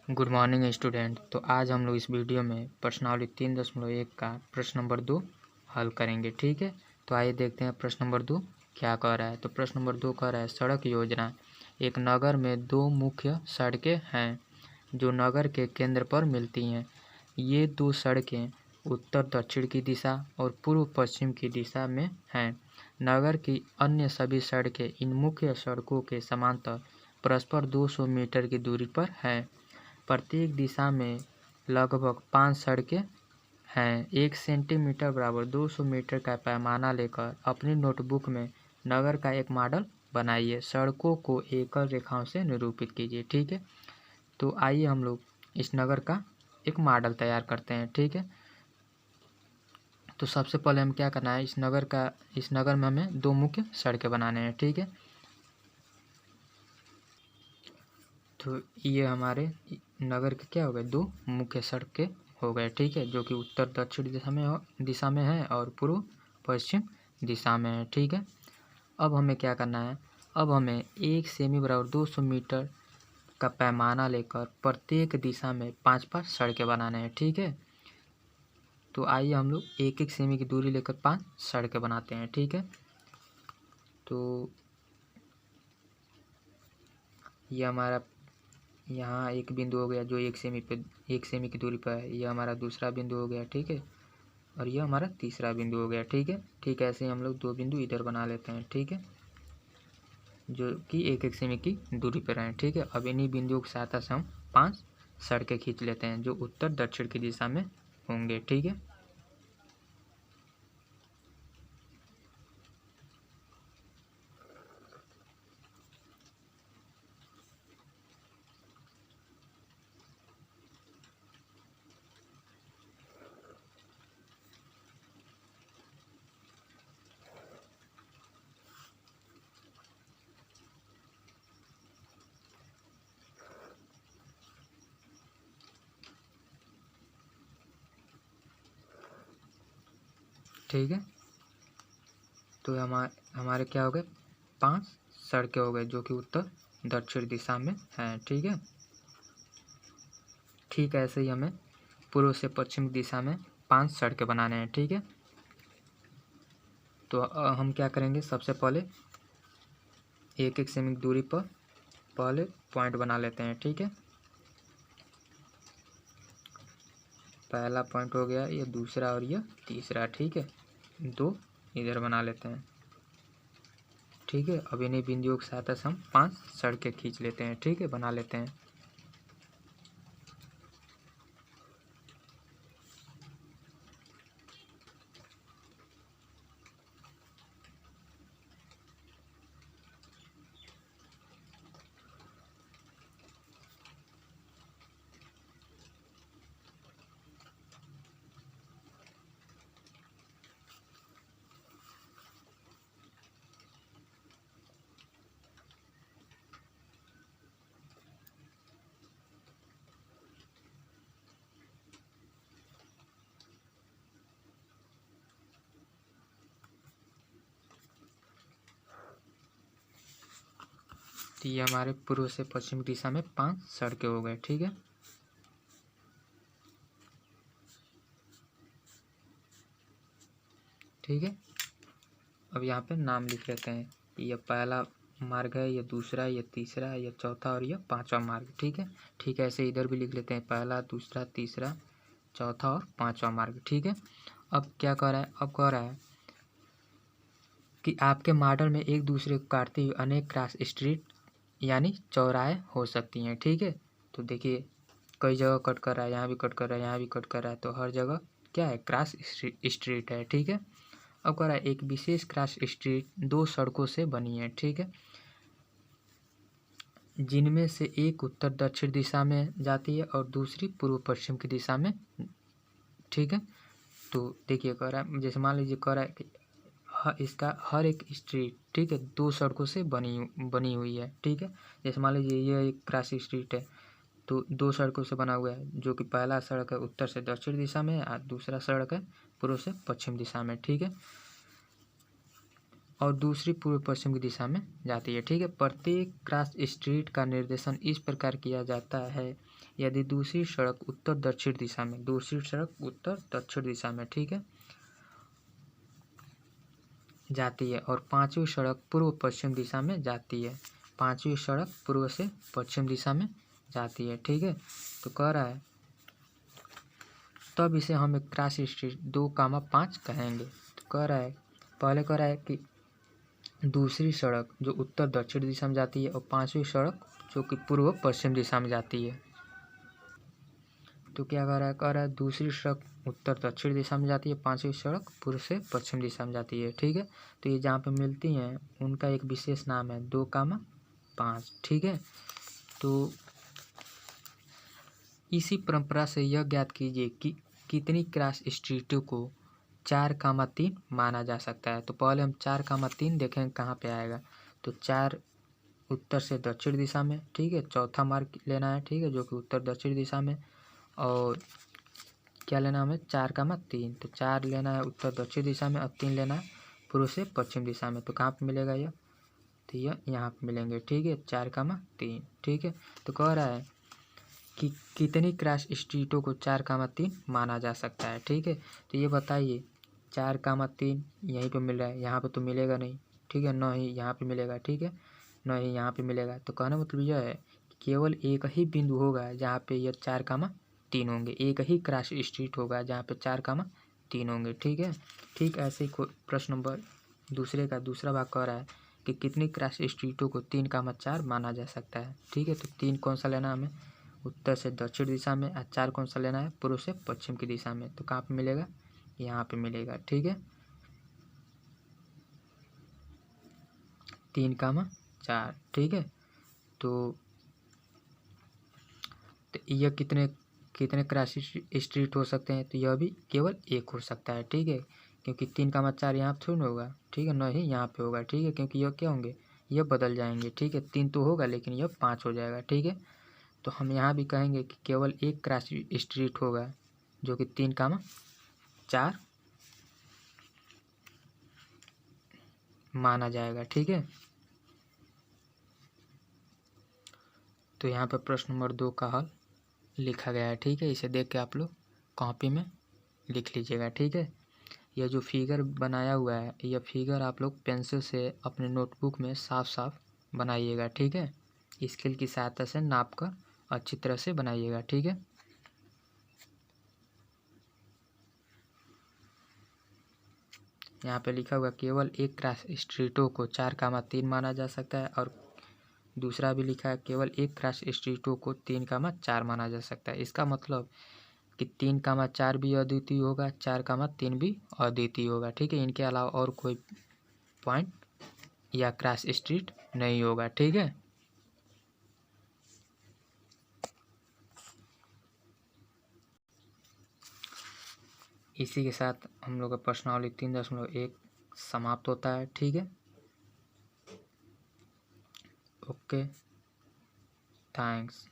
Good morning student. तो आज हम लोग इस वीडियो में प्रश्नावली 3.1 का प्रश्न नंबर 2 हल करेंगे। ठीक है, तो आइए देखते हैं प्रश्न नंबर 2 क्या कह रहा है। तो प्रश्न नंबर 2 कह रहा है, सड़क योजना। एक नगर में दो मुख्य सड़कें हैं जो नगर के केंद्र पर मिलती हैं। ये दो सड़कें उत्तर दक्षिण की दिशा और पूर्व पश्चिम की दिशा में हैं। नगर की अन्य सभी सड़कें इन मुख्य सड़कों के समांतर परस्पर 200 मीटर की दूरी पर हैं। प्रत्येक दिशा में लगभग 5 सड़कें हैं। 1 सेंटीमीटर बराबर 200 मीटर का पैमाना लेकर अपनी नोटबुक में नगर का एक मॉडल बनाइए। सड़कों को एकल रेखाओं से निरूपित कीजिए। ठीक है, तो आइए हम लोग इस नगर का एक मॉडल तैयार करते हैं। ठीक है, तो सबसे पहले हम क्या करना है, इस नगर में हमें दो मुख्य सड़कें बनाने हैं। ठीक है, तो ये हमारे नगर के क्या हो गए, दो मुख्य सड़कें हो गए। ठीक है, जो कि उत्तर दक्षिण दिशा में है और पूर्व पश्चिम दिशा में है। ठीक है, अब हमें क्या करना है, अब हमें 1 सेमी बराबर 200 मीटर का पैमाना लेकर प्रत्येक दिशा में 5-5 सड़कें बनाने हैं। ठीक है, तो आइए हम लोग 1-1 सेमी की दूरी लेकर 5 सड़कें बनाते हैं। ठीक है, तो ये हमारा यहाँ एक बिंदु हो गया जो 1 सेमी की दूरी पर है। यह हमारा दूसरा बिंदु हो गया। ठीक है, और यह हमारा तीसरा बिंदु हो गया। ठीक है, ठीक है, ऐसे ही हम लोग दो बिंदु इधर बना लेते हैं। ठीक है, जो कि 1-1 सेमी की दूरी पर हैं। ठीक है, अब इन्हीं बिंदुओं की सहायता से हम 5 सड़कें खींच लेते हैं जो उत्तर दक्षिण की दिशा में होंगे। ठीक है, ठीक है, तो हमारे क्या हो गए, 5 सड़कें हो गए जो कि उत्तर दक्षिण दिशा में हैं। ठीक है, ठीक है, ऐसे ही हमें पूर्व से पश्चिम दिशा में 5 सड़कें बनाने हैं। ठीक है, तो हम क्या करेंगे, सबसे पहले 1-1 सेमी की दूरी पर पहले पॉइंट बना लेते हैं। ठीक है, पहला पॉइंट हो गया, ये दूसरा और यह तीसरा। ठीक है, दो इधर बना लेते हैं। ठीक है, अब इन्हीं बिंदुओं की सहायता से हम 5 सड़कें खींच लेते हैं। ठीक है, बना लेते हैं। तो ये हमारे पूर्व से पश्चिम दिशा में 5 सड़कें हो गए। ठीक है, ठीक है, अब यहाँ पे नाम लिख लेते हैं। यह पहला मार्ग है, यह दूसरा, यह तीसरा, यह चौथा और यह 5वां मार्ग। ठीक है, ठीक है, ऐसे इधर भी लिख लेते हैं, पहला, दूसरा, तीसरा, चौथा और 5वां मार्ग। ठीक है, अब क्या कह रहा है, अब कह रहा है कि आपके मॉडल में एक दूसरे को काटती हुई अनेक क्रॉस स्ट्रीट यानी चौराहे हो सकती हैं। ठीक है, तो देखिए कई जगह कट कर रहा है, यहाँ भी कट कर रहा है, यहाँ भी कट कर रहा है, तो हर जगह क्या है, क्रॉस स्ट्रीट है। ठीक है, अब कह रहा है एक विशेष क्रॉस स्ट्रीट दो सड़कों से बनी है। ठीक है, जिनमें से एक उत्तर दक्षिण दिशा में जाती है और दूसरी पूर्व पश्चिम की दिशा में। ठीक है, तो देखिए कह रहा है, जैसे मान लीजिए कह रहा है कि इसका हर एक स्ट्रीट, ठीक है, दो सड़कों से बनी हुई है। ठीक है, जैसे मान लीजिए ये एक क्रॉस स्ट्रीट है, तो दो सड़कों से बना हुआ है, जो कि पहला सड़क है उत्तर से दक्षिण दिशा में और दूसरा सड़क है पूर्व से पश्चिम दिशा में। ठीक है, और दूसरी पूर्व पश्चिम की दिशा में जाती है। ठीक है, प्रत्येक क्रॉस स्ट्रीट का निर्देशन इस प्रकार किया जाता है यदि दूसरी सड़क उत्तर दक्षिण दिशा में, दूसरी सड़क उत्तर दक्षिण दिशा में, ठीक है, जाती है और पांचवी सड़क पूर्व पश्चिम दिशा में जाती है, पांचवी सड़क पूर्व से पश्चिम दिशा में जाती है, ठीक है। तो कह रहा है तब इसे हम एक क्रॉस स्ट्रीट 2,5 कहेंगे। तो कह रहा है, पहले कह रहा है कि दूसरी सड़क जो उत्तर दक्षिण दिशा में जाती है और पांचवी सड़क जो कि पूर्व पश्चिम दिशा में जाती है। तो क्या कह रहा है दूसरी सड़क उत्तर दक्षिण दिशा में जाती है, पांचवी सड़क पूर्व से पश्चिम दिशा में जाती है, ठीक है। तो ये जहाँ पे मिलती हैं उनका एक विशेष नाम है 2,5, ठीक है। तो इसी परंपरा से यह ज्ञात कीजिए कि कितनी क्रॉस स्ट्रीटों को 4,3 माना जा सकता है। तो पहले हम 4,3 देखेंगे कहाँ पे आएगा। तो 4 उत्तर से दक्षिण दिशा में, ठीक है, चौथा मार्ग लेना है, ठीक है, जो कि उत्तर दक्षिण दिशा में। और क्या लेना हमें 4,3, तो 4 लेना है उत्तर दक्षिण दिशा में और 3 लेना है पूर्व से पश्चिम दिशा में। तो कहाँ पे मिलेगा यह, तो यह यहाँ पे मिलेंगे, ठीक है, 4,3, ठीक है। तो कह रहा है कि कितनी क्रॉस स्ट्रीटों को 4,3 माना जा सकता है, ठीक है। तो ये बताइए 4,3 यहीं पे मिल रहा है, यहाँ पे तो मिलेगा नहीं, ठीक है, न ही यहाँ पे मिलेगा, ठीक है, न ही यहाँ पे मिलेगा। तो कहने मतलब यह है कि केवल एक ही बिंदु होगा जहाँ पे यह 4,3 होंगे, एक ही क्रॉस स्ट्रीट होगा जहाँ पे 4,3 होंगे, ठीक है। ठीक ऐसे ही प्रश्न नंबर दूसरे का दूसरा भाग कह रहा है कि कितनी क्रॉस स्ट्रीटों को 3,4 माना जा सकता है, ठीक है। तो 3 कौन सा लेना हमें, उत्तर से दक्षिण दिशा में, और 4 कौन सा लेना है, पूर्व से पश्चिम की दिशा में। तो कहाँ पे मिलेगा, यहाँ पे मिलेगा, ठीक है, 3,4, ठीक है। तो यह कितने क्रॉस स्ट्रीट हो सकते हैं, तो यह भी केवल एक हो सकता है, ठीक है, क्योंकि 3,4 यहाँ पे थोड़ी ना होगा, ठीक है, न ही यहाँ पे होगा, ठीक है, क्योंकि यह क्या होंगे, यह बदल जाएंगे, ठीक है, 3 तो होगा लेकिन यह 5 हो जाएगा, ठीक है। तो हम यहाँ भी कहेंगे कि केवल एक क्रॉस स्ट्रीट होगा जो कि 3,4 माना जाएगा, ठीक है। तो यहाँ पर प्रश्न नंबर 2 का हल लिखा गया है, ठीक है। इसे देख के आप लोग कॉपी में लिख लीजिएगा, ठीक है। यह जो फिगर बनाया हुआ है, यह फिगर आप लोग पेंसिल से अपने नोटबुक में साफ साफ बनाइएगा, ठीक है। स्केल की सहायता से नाप कर अच्छी तरह से बनाइएगा, ठीक है। यहाँ पे लिखा हुआ केवल एक क्रॉस स्ट्रीटों को 4,3 माना जा सकता है, और दूसरा भी लिखा है केवल एक क्रॉस स्ट्रीटों को 3,4 माना जा सकता है। इसका मतलब कि 3,4 भी अद्वितीय होगा, 4,3 भी अद्वितीय होगा, ठीक है। इनके अलावा और कोई पॉइंट या क्रॉस स्ट्रीट नहीं होगा, ठीक है। इसी के साथ हम लोग का प्रश्नावली 3.1 समाप्त होता है, ठीक है। Okay, thanks.